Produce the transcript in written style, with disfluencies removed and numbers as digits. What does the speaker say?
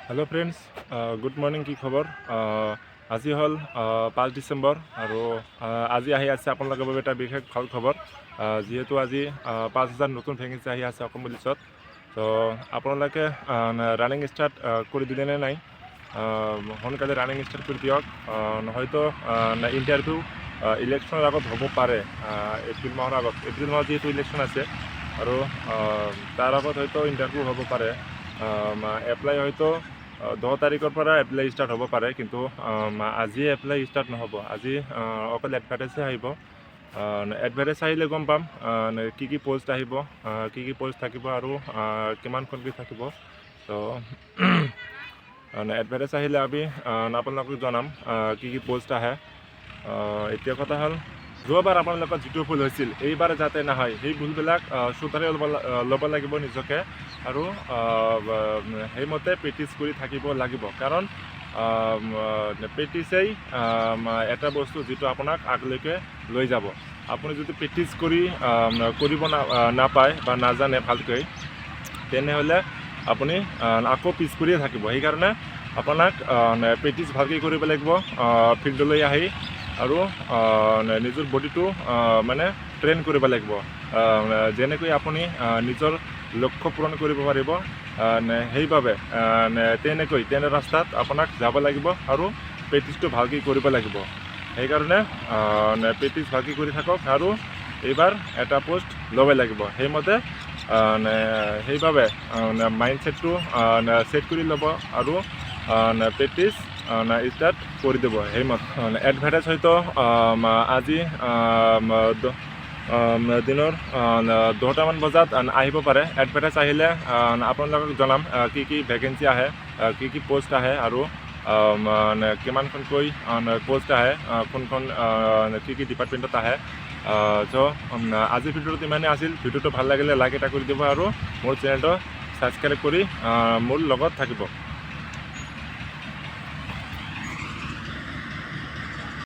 Hello friends good morning की खबर আজি হল 5 ডিসেম্বৰ আৰু আজি আহি আছে আপোনালোকৰ বাবে এটা বিশেষ ভাল খবৰ যেহেতু আজি 5000 নতুন ভেকেন্সি আহি আছে অসম পুলিচত তো আপোনালোকে ৰানিং ষ্টাৰ্ট কৰি দিলে নে নাই সোনকালে ৰানিং ষ্টাৰ্ট কৰি দিয়ক হয়তো ইণ্টাৰভিউ ইলেকশ্যনৰ আগত হ'ব পাৰে এপ্ৰিল মাহৰ আগত এপ্ৰিল মাহত যেহেতু ইলেকশ্যন আছে আৰু তাৰ আগত হয়তো ইণ্টাৰভিউ হ'ব পাৰে এপ্লাই হয়তো 10 তাৰিখৰ পৰা এপ্লাই ষ্টাৰ্ট হ'ব পাৰে কিন্তু আজি এপ্লাই ষ্টাৰ্ট নহ'ব আজি অকল এডভাৰটাইজে আহিব এডভাৰটাইজ আহিলে গম পাম কি পোষ্ট আহিব কি পোষ্ট থাকিব আৰু কিমানখনকৈ থাকিব তো এডভাৰটাইজ আহিলে আমি আপোনালোকক জনাম কি পোষ্ট আহে এতিয়া কথা হ'ল যোৱাবাৰ আপোনালোকৰ যিটো ভুল হৈছিল এইবাৰ যাতে নহয় সেই ভুলবিলাক শুধৰাই ল'ব লাগিব নিজকে আৰু সেইমতে প্ৰেক্টিছ কৰি থাকিব লাগিব কাৰণ প্ৰেক্টিছেই এটা বস্তু যিটো আপোনাক আগলৈকে লৈ যাব আপুনি যদি প্ৰেক্টিছ কৰিব নাপায় বা নাজানে ভালকৈ তেনেহ'লে আপুনি আকৌ পিছ কৰিয়ে থাকিব সেইকাৰণে আপোনাক প্ৰেক্টিছ ভালকৈ কৰিব লাগিব ফিল্ডলৈ আহি আৰু নিজৰ বডিটো মানে ট্ৰেইন কৰিব লাগিব যেনেকৈ আপুনি নিজৰ লক্ষ্য পূৰণ কৰিব পাৰিব সেইবাবে তেনে ৰাস্তাত আপোনাক যাব লাগিব আৰু প্ৰেক্টিছটো ভালকৈ কৰিব লাগিব সেইকাৰণে প্ৰেক্টিছ ভালকৈ কৰি থাকক আৰু এইবাৰ এটা পোষ্ট ল'ব লাগিব সেইমতে সেইবাবে মাইণ্ডছেটটো ছেট কৰি ল'ব আৰু প্ৰেক্টিছ ষ্টাৰ্ট কৰি দিব সেইমতে এডভাৰটাইজ হয়তো আজি দিনৰ 10টামান বজাত আহিব পাৰে এডভাৰটাইজ আহিলে আপোনালোকক জনাম কি ভেকেন্সি আহে কি পোষ্ট আহে আৰু কিমানখনকৈ পোষ্ট আহে কোনখন কি ডিপাৰ্টমেণ্টত আহে চ' আজিৰ ভিডিঅ'টো ইমানেই আছিল ভিডিঅ'টো ভাল লাগিলে লাইক এটা কৰি দিব আৰু মোৰ চেনেলটো ছাবস্ক্ৰাইব কৰি মোৰ লগত থাকিব।